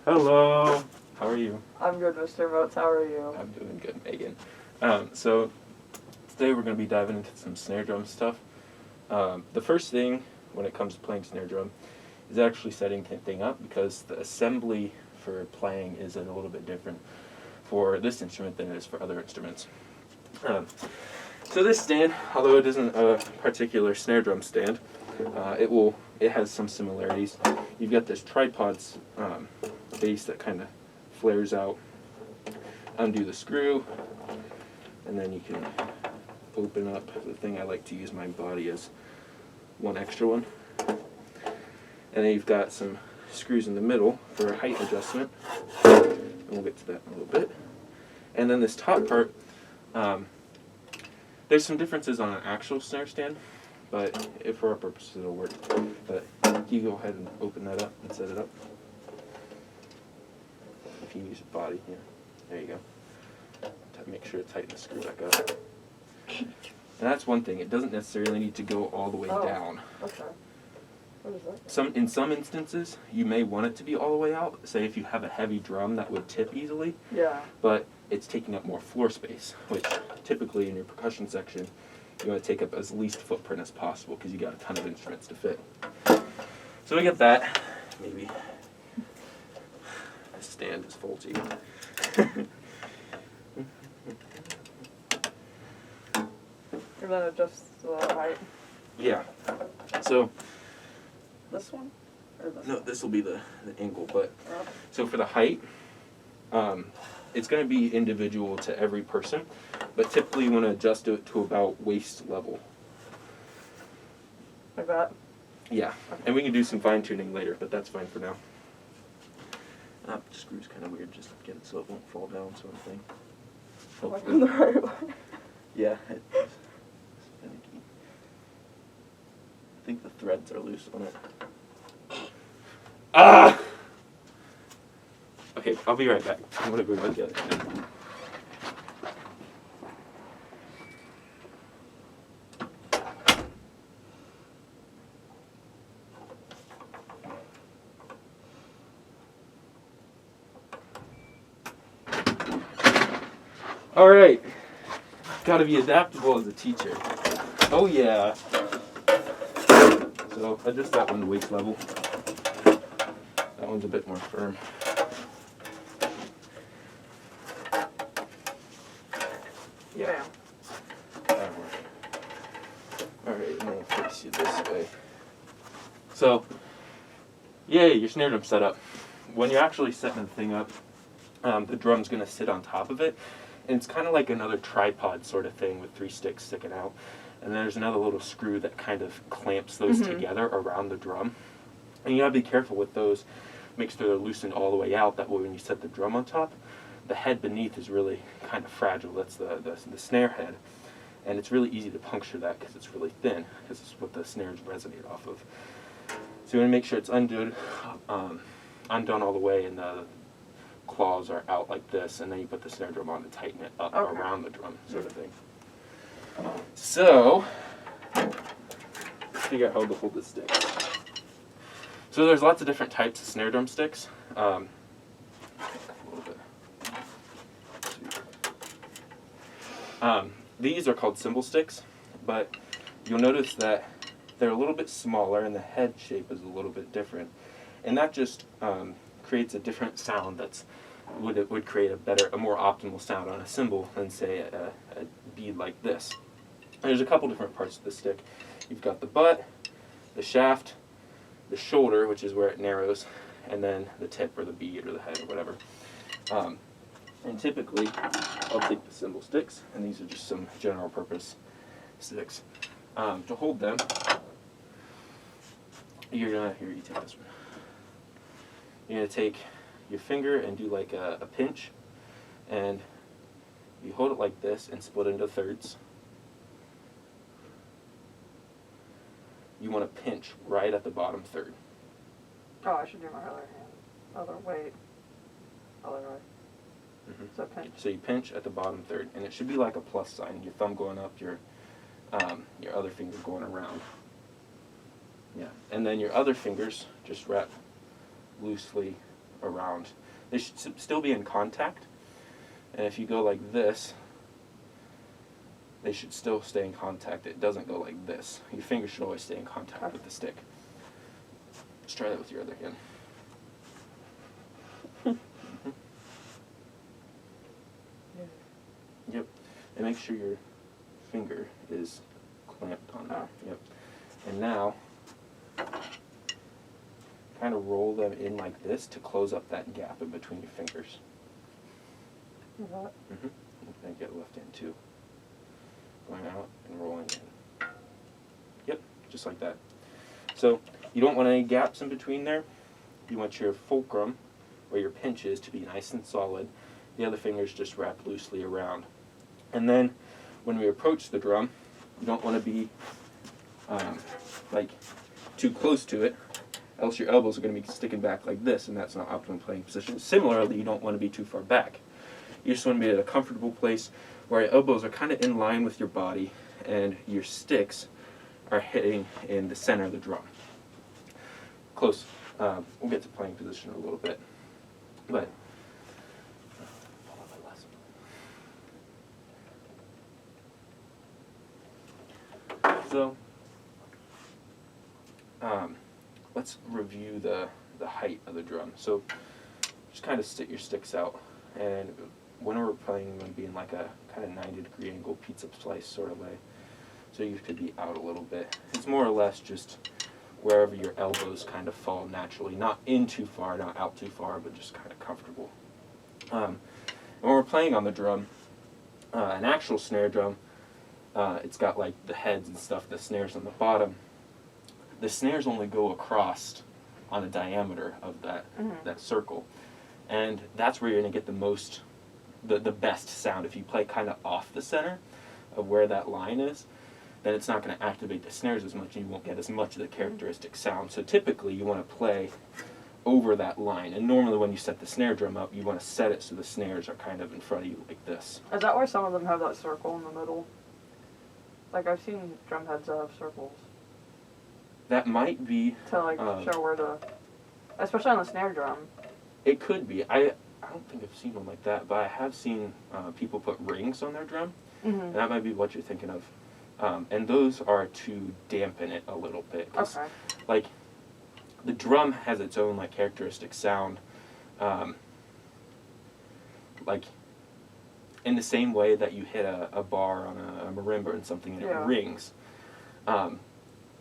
Hello. How are you? I'm good, Mr. Motes. How are you? I'm doing good, Megan. So today we're going to be diving into some snare drum stuff. The first thing when it comes to playing snare drum is actually setting the thing up, because the assembly for playing is a little bit different for this instrument than it is for other instruments. So this stand, although it isn't a particular snare drum stand, it has some similarities. You've got this tripod base that kind of flares out. Undo the screw, and then you can open up the thing. I like to use my body as one extra one. And then you've got some screws in the middle for a height adjustment. And we'll get to that in a little bit. And then this top part, there's some differences on an actual snare stand, but for our purposes it'll work. But you go ahead and open that up and set it up. If you use a body, yeah, there you go. Make sure to tighten the screw back up. And that's one thing, it doesn't necessarily need to go all the way down. Okay. What is that? In some instances, you may want it to be all the way out. Say if you have a heavy drum that would tip easily. Yeah. But it's taking up more floor space, which typically in your percussion section, you want to take up as least footprint as possible because you got a ton of instruments to fit. So we get that. Maybe this stand is faulty. And then adjust the height. Yeah. So This one? Or this no, one? this will be the angle, but Oh. so for the height, it's going to be individual to every person, but typically you want to adjust it to about waist level. Like that? Yeah, and we can do some fine tuning later, but that's fine for now. The screw's kind of weird, just get it so it won't fall down, sort of thing. Like in the right way. Yeah, it's finicky. I think the threads are loose on it. Ah! Okay, I'll be right back. I'm gonna go get it. All right, gotta be adaptable as a teacher. Oh yeah. So adjust that one to waist level. That one's a bit more firm. Yeah. That'll work. Alright, and then face you this way. So, yay, your snare drum set up. When you're actually setting the thing up, the drum's going to sit on top of it. And it's kind of like another tripod sort of thing with 3 sticks sticking out. And there's another little screw that kind of clamps those together around the drum. And you got to be careful with those. Make sure they're loosened all the way out. That way when you set the drum on top, the head beneath is really kind of fragile. That's the snare head. And it's really easy to puncture that because it's really thin, because it's what the snares resonate off of. So you want to make sure it's undone all the way, and the claws are out like this, and then you put the snare drum on to tighten it up around the drum, sort of thing. So, figure out how to hold the stick. So there's lots of different types of snare drum sticks. A little bit. These are called cymbal sticks, but you'll notice that they're a little bit smaller and the head shape is a little bit different. And that just creates a different sound would create a more optimal sound on a cymbal than, say, a bead like this. And there's a couple different parts of the stick. You've got the butt, the shaft, the shoulder, which is where it narrows, and then the tip or the bead or the head or whatever. And typically, I'll take the cymbal sticks, and these are just some general purpose sticks. To hold them, here you take this one. You're going to take your finger and do like a pinch, and you hold it like this and split into thirds. You want to pinch right at the bottom third. Oh, I should do my other hand. Other way. Other way. So pinch. So you pinch at the bottom third, and it should be like a plus sign. Your thumb going up, your other finger going around. Yeah, and then your other fingers just wrap loosely around. They should still be in contact. And if you go like this, they should still stay in contact. It doesn't go like this. Your fingers should always stay in contact with the stick. Let's try that with your other hand. Yep. And make sure your finger is clamped on there. Yep. And now, kind of roll them in like this to close up that gap in between your fingers. Mm-hmm. And get left hand too. Going out and rolling in. Yep, just like that. So you don't want any gaps in between there. You want your fulcrum, where your pinch is, to be nice and solid. The other fingers just wrap loosely around. And then when we approach the drum, you don't want to be like too close to it, else your elbows are going to be sticking back like this, and that's not optimum playing position. Similarly, you don't want to be too far back. You just want to be at a comfortable place where your elbows are kind of in line with your body and your sticks are hitting in the center of the drum. Close. We'll get to playing position in a little bit. But so let's review the height of the drum. So just kind of stick your sticks out, and when we're playing, we're going to be in like a kind of 90-degree angle pizza slice sort of way. So you could be out a little bit. It's more or less just wherever your elbows kind of fall naturally, not in too far, not out too far, but just kind of comfortable. And when we're playing on the drum, an actual snare drum, it's got like the heads and stuff, the snares on the bottom. The snares only go across on a diameter of that circle, and that's where you're going to get the most, the best sound. If you play kind of off the center of where that line is, then it's not going to activate the snares as much, and you won't get as much of the characteristic sound. So typically you want to play over that line, and normally when you set the snare drum up, you want to set it so the snares are kind of in front of you like this. Is that why some of them have that circle in the middle? Like, I've seen drum heads that have circles. That might be to like show where the, especially on the snare drum. It could be. I don't think I've seen one like that, but I have seen people put rings on their drum, and that might be what you're thinking of. And those are to dampen it a little bit. Okay. Like, the drum has its own like characteristic sound. Like, in the same way that you hit a bar on a marimba and something and it rings.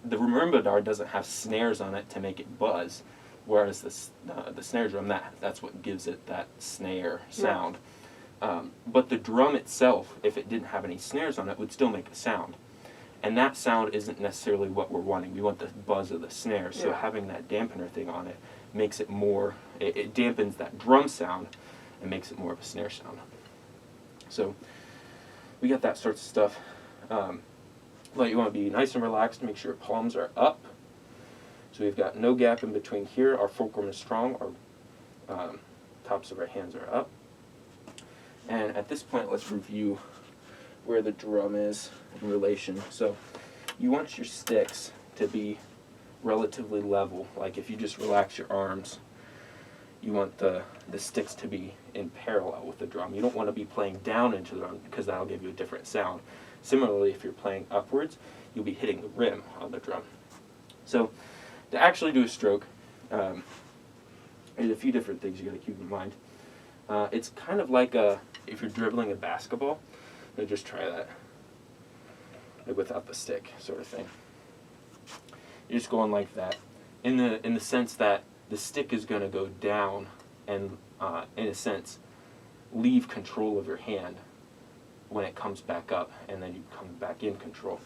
The marimba bar doesn't have snares on it to make it buzz, whereas the snare drum, that's what gives it that snare sound. But the drum itself, if it didn't have any snares on it, would still make a sound. And that sound isn't necessarily what we're wanting. We want the buzz of the snare, so having that dampener thing on it makes it more, it dampens that drum sound and makes it more of a snare sound. So we got that sort of stuff. But you want to be nice and relaxed, make sure your palms are up. So we've got no gap in between here. Our fulcrum is strong. Our tops of our hands are up. And at this point, let's review where the drum is in relation. So you want your sticks to be relatively level. Like if you just relax your arms, you want the sticks to be in parallel with the drum. You don't want to be playing down into the drum because that'll give you a different sound. Similarly, if you're playing upwards, you'll be hitting the rim on the drum. So to actually do a stroke, there's a few different things you got to keep in mind. It's kind of like if you're dribbling a basketball. Now just try that, like without the stick, sort of thing. You're just going like that, in the sense that the stick is going to go down and, in a sense, leave control of your hand when it comes back up, and then you come back in control.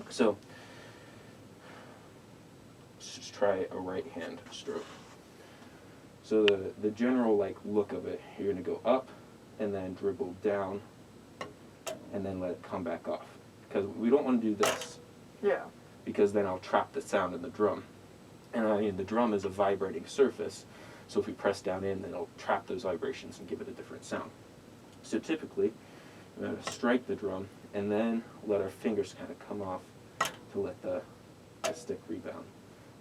So let's just try a right hand stroke. So the general like look of it, you're going to go up and then dribble down and then let it come back off. Because we don't want to do this. Yeah. Because then I'll trap the sound in the drum. And I mean, the drum is a vibrating surface, so if we press down in, then it'll trap those vibrations and give it a different sound. So typically, we're going to strike the drum and then let our fingers kind of come off to let the stick rebound.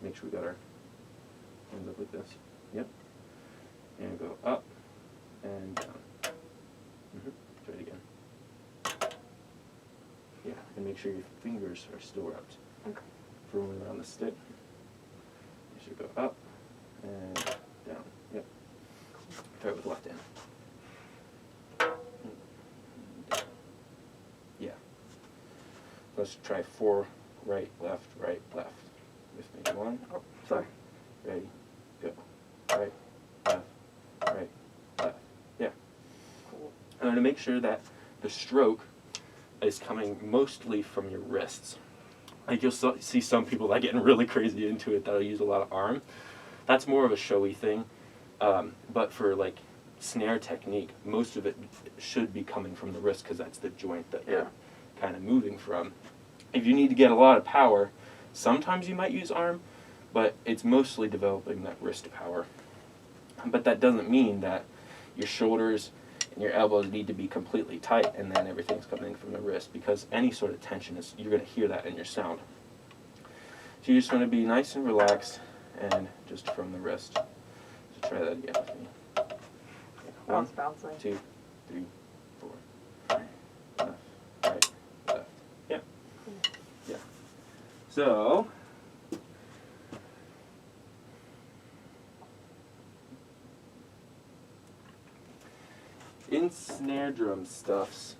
Make sure we got our hands up like this. Yep. and go up and down. Try it again. Yeah, and make sure your fingers are still wrapped firmly around the stick. You should go up and down. Yep. Try it with the left hand. Yeah. Let's try 4 right, left, left. With me. 1. Oh, sorry. Ready. Go. Right, left, right, left. Yeah. Cool. And to make sure that the stroke is coming mostly from your wrists. Like you'll see some people that getting really crazy into it that'll use a lot of arm. That's more of a showy thing. But for like snare technique, most of it should be coming from the wrist because that's the joint that you're kind of moving from. If you need to get a lot of power, sometimes you might use arm, but it's mostly developing that wrist power. But that doesn't mean that your shoulders and your elbows need to be completely tight and then everything's coming from the wrist, because any sort of tension is, you're going to hear that in your sound. So you just want to be nice and relaxed and just from the wrist. So try that again with me. Okay. Oh, it's bouncing. 2, 3, 4. Left, right, left. Yeah. Yeah. So in snare drum stuffs,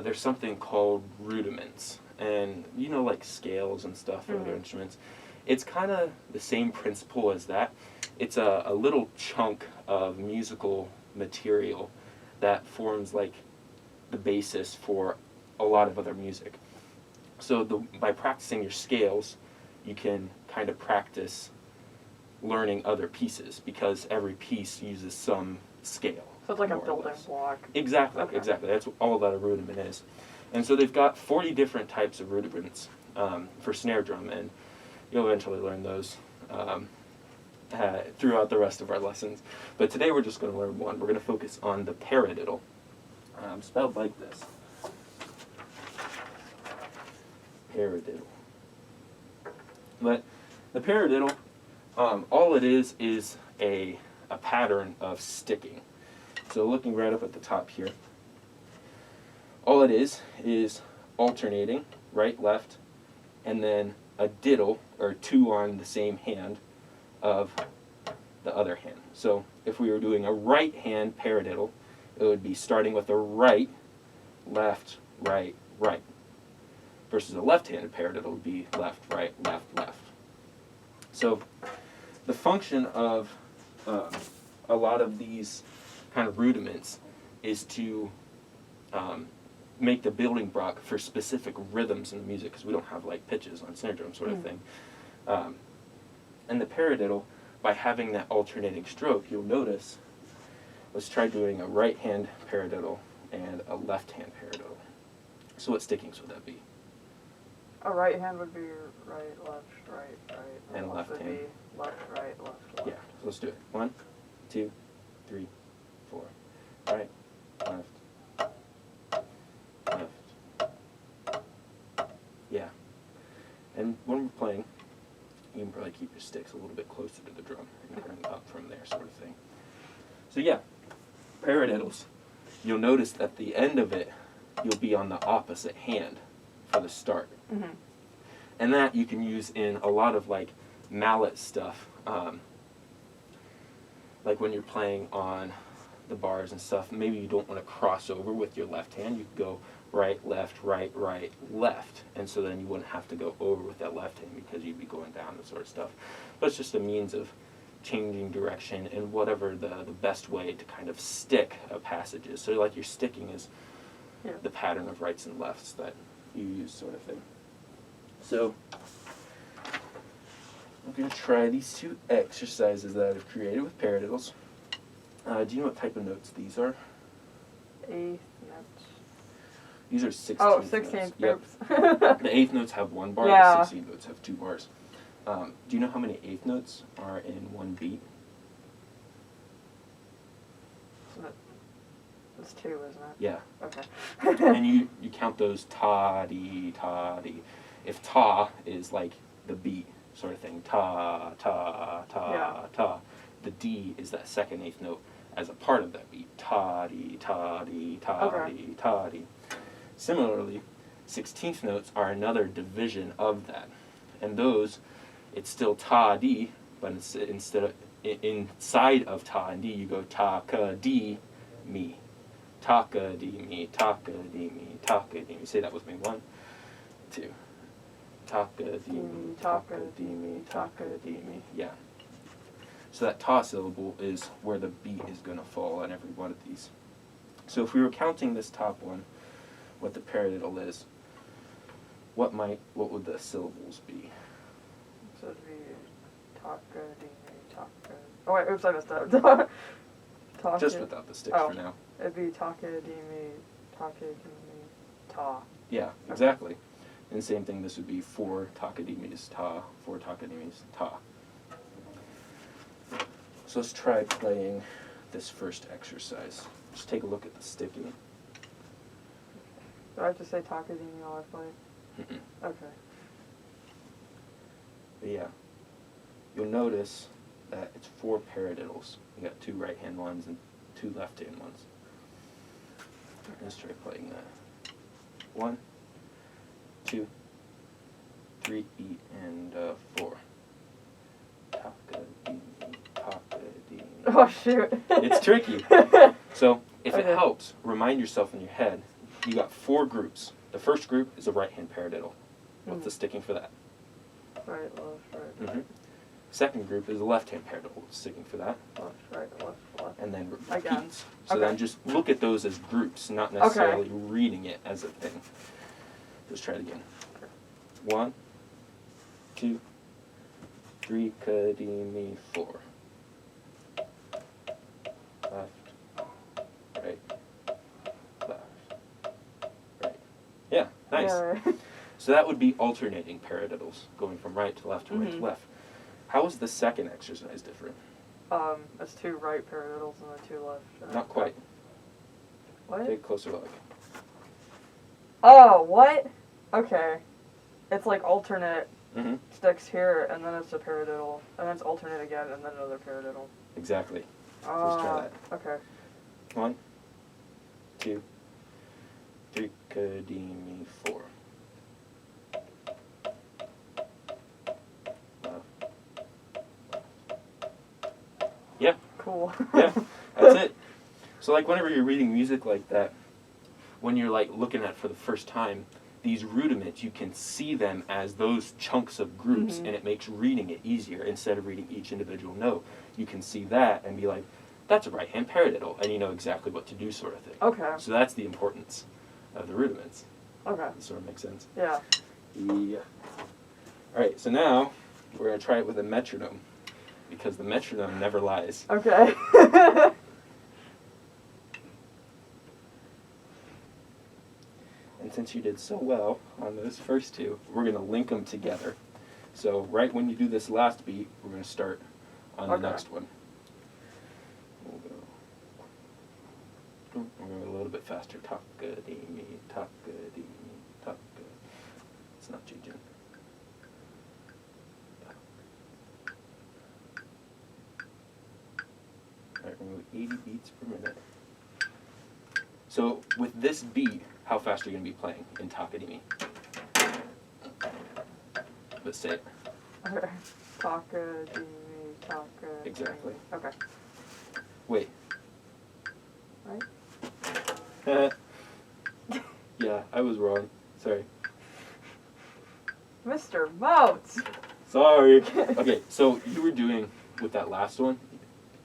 there's something called rudiments, and you know, like scales and stuff for other instruments. It's kind of the same principle as that. It's a little chunk of musical material that forms like the basis for a lot of other music. So by practicing your scales, you can kind of practice learning other pieces, because every piece uses some scale. So it's like a more or building less. block. Exactly, Okay. exactly. That's all that a rudiment is. And so they've got 40 different types of rudiments for snare drum, and you'll eventually learn those throughout the rest of our lessons. But today we're just going to learn one. We're going to focus on the paradiddle, spelled like this. Paradiddle. But the paradiddle, all it is a pattern of sticking. So looking right up at the top here, all it is alternating, right, left, and then a diddle, or 2 on the same hand, of the other hand. So if we were doing a right hand paradiddle, it would be starting with a right, left, right, right. Versus a left-handed paradiddle would be left, right, left, left. So the function of a lot of these kind of rudiments is to make the building block for specific rhythms in the music, because we don't have like pitches on snare drum sort of thing. And the paradiddle, by having that alternating stroke, you'll notice, let's try doing a right hand paradiddle and a left hand paradiddle. So what stickings would that be? A right hand would be right, left, right. And left would hand. be left, right, left. Yeah, so let's do it. 1, 2, 3, 4. Right, left, left. Yeah. And when we're playing, you can probably keep your sticks a little bit closer to the drum and coming up from there, sort of thing. So yeah, paradiddles. You'll notice at the end of it, you'll be on the opposite hand for the start. And that you can use in a lot of like mallet stuff. Like when you're playing on the bars and stuff, maybe you don't want to cross over with your left hand. You could go right, left, right, right, left. And so then you wouldn't have to go over with that left hand because you'd be going down and sort of stuff. But it's just a means of changing direction and whatever the best way to kind of stick a passage is. So like your sticking is the pattern of rights and lefts that you use, sort of thing. So I'm going to try these 2 exercises that I've created with paradiddles. Do you know what type of notes these are? 8th notes. These are 16th Oh, notes. 16th. Yep. Oops. The 8th notes have 1 bar, Yeah. the 16th notes have 2 bars. Do you know how many 8th notes are in 1 beat? It's 2, isn't it? Yeah. Okay. And you count those ta-dee, ta-dee. If ta is like the beat sort of thing, ta, ta, ta, ta, the D is that second eighth note as a part of that beat. Ta-dee, ta-dee, ta-dee, ta-dee. Similarly, 16th notes are another division of that. And those, it's still ta-dee, but instead of, inside of ta and D, you go ta-ka-dee, me. Ta-ka-dee-me, ta-ka-dee-me, ta-ka-dee-me. Say that with me. 1, 2. Ta-ka-dee-me, ta-ka-dee-me, ta-ka-dee-me. Yeah. So that ta syllable is where the beat is going to fall on every one of these. So if we were counting this top one, what the paradiddle is, what would the syllables be? So it'd be taka-dee-me, taka. Oh wait, oops, I messed up. Just without the sticks for now. It'd be taka-dee-me, taka-dee-me, ta. Yeah, exactly. And the same thing, this would be 4 taka-dee-me's ta, 4 taka-dee-me's ta. So let's try playing this first exercise. Just take a look at the sticking. Do I have to say taka-dee-me while I play? Mm-mm. Okay. But yeah, you'll notice that it's 4 paradiddles. You got 2 right-hand ones and 2 left-hand ones. Let's try playing that. 1, 2, 3, and 4. Taka-dee-me, taka-dee-me. Oh shoot. It's tricky. So if it Okay. helps, remind yourself in your head, you got 4 groups. The first group is a right-hand paradiddle. What's the sticking for that? Right, left, right. Mm-hmm. Second group is a left-hand paradiddle. What's sticking for that? Left, right, left, left. And then Again. repeats. So Okay. then just look at those as groups, not necessarily reading it as a thing. Let's try it again. 1, 2, 3, ka-dee-me, 4. Left, right, left, right. Yeah, nice. Yeah. So that would be alternating paradiddles, going from right to left to right to Mhm. left. How is the second exercise different? It's 2 right paradiddles and then 2 left. Not quite. What? Take a closer look. Oh, what? Okay. It's like alternate Mm-hmm. sticks here, and then it's a paradiddle, and then it's alternate again, and then another paradiddle. Exactly. Let's try that. Okay. 1, 2, 3, ka-dee-me, 4. Yeah. Cool. Yeah, that's it. So like whenever you're reading music like that, when you're like looking at it for the first time, these rudiments, you can see them as those chunks of groups, and it makes reading it easier. Instead of reading each individual note, you can see that and be like, that's a right-hand paradiddle, and you know exactly what to do, sort of thing. Okay. So that's the importance of the rudiments. Okay. Does that sort of make sense? Yeah. Yeah. All right, so now we're going to try it with a metronome, because the metronome never lies. Okay. And since you did so well on those first 2, we're going to link them together. So right when you do this last beat, we're going to start on the next one. We'll go a little bit faster. Taka-dee-me, taka-dee-me, taka. It's not changing. Alright, we're going to go 80 beats per minute. So with this beat, how fast are you going to be playing in taka-dee-me? Let's say it. Okay. Taka-dee-me, taka-dee-me. Exactly. Okay. Wait. Right? Yeah, I was wrong. Sorry. Mr. Moats! Sorry. Okay, so you were doing, with that last one,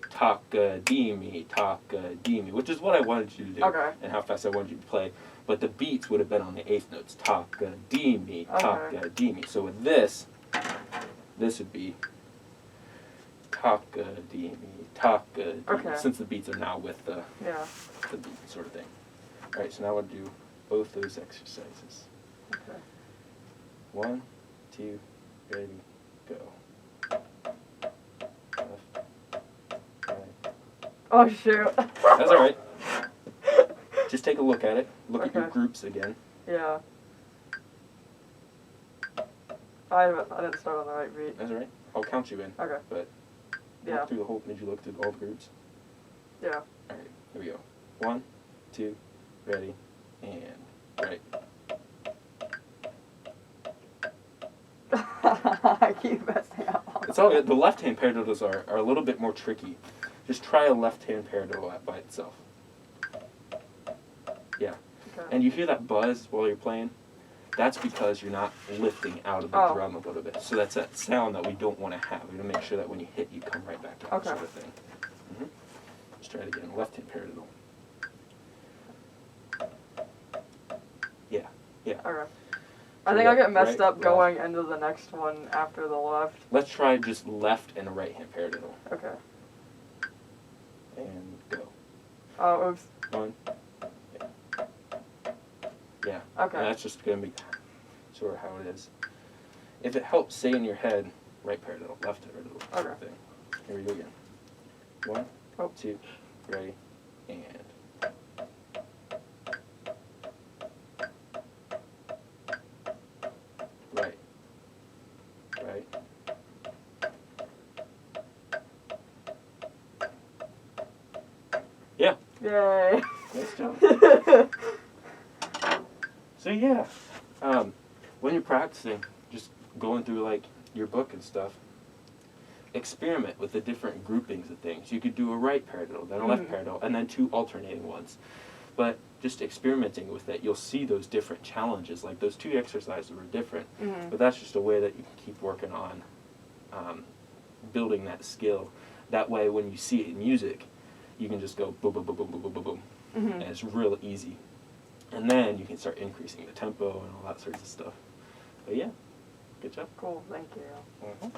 taka-dee-me, taka-dee-me, which is what I wanted you to do, Okay. and how fast I wanted you to play. But the beats would have been on the 8th notes. Taka-dee-me, Okay. taka-dee-me. So with this would be taka-dee-me, taka-dee-me, Okay. since the beats are now with the Yeah. beat sort of thing. Alright, so now we'll do both those exercises. Okay. 1, 2, ready, go. Left, right. Oh shoot. That's alright. Just take a look at it. Look at your Okay. groups again. Yeah. I didn't start on the right beat. That's alright. I'll count you in. Okay. But Yeah. Look through the whole. Did you look through all the groups? Yeah. All right. Here we go. 1, 2, ready, and right. I keep messing up. It's all good. The left-hand paradiddles are a little bit more tricky. Just try a left-hand paradiddle by itself. Yeah. Okay. And you hear that buzz while you're playing? That's because you're not lifting out of the drum a little bit. So that's that sound that we don't want to have. We want to make sure that when you hit, you come right back to that sort of thing. Let's try it again. Left-hand paradiddle. Yeah. Yeah. Okay. I think yeah, I get messed right, up going into the next one after the left. Let's try just left and right-hand paradiddle. Okay. And go. Oh, oops. 1. Yeah. Okay. And that's just going to be sort of how it is. If it helps, say in your head, right paradiddle, left paradiddle, sort of thing. Here we go again. 1, 2, ready, and. Right. Right. Yeah. Yay. Nice job. So yeah, when you're practicing, just going through like your book and stuff, experiment with the different groupings of things. You could do a right paradiddle, then a left paradiddle, and then 2 alternating ones. But just experimenting with it, you'll see those different challenges. Like those 2 exercises were different, but that's just a way that you can keep working on building that skill. That way, when you see it in music, you can just go boom, boom, boom, boom, boom, boom, boom, boom, and it's real easy. And then you can start increasing the tempo and all that sorts of stuff. But yeah, good job. Cool, thank you.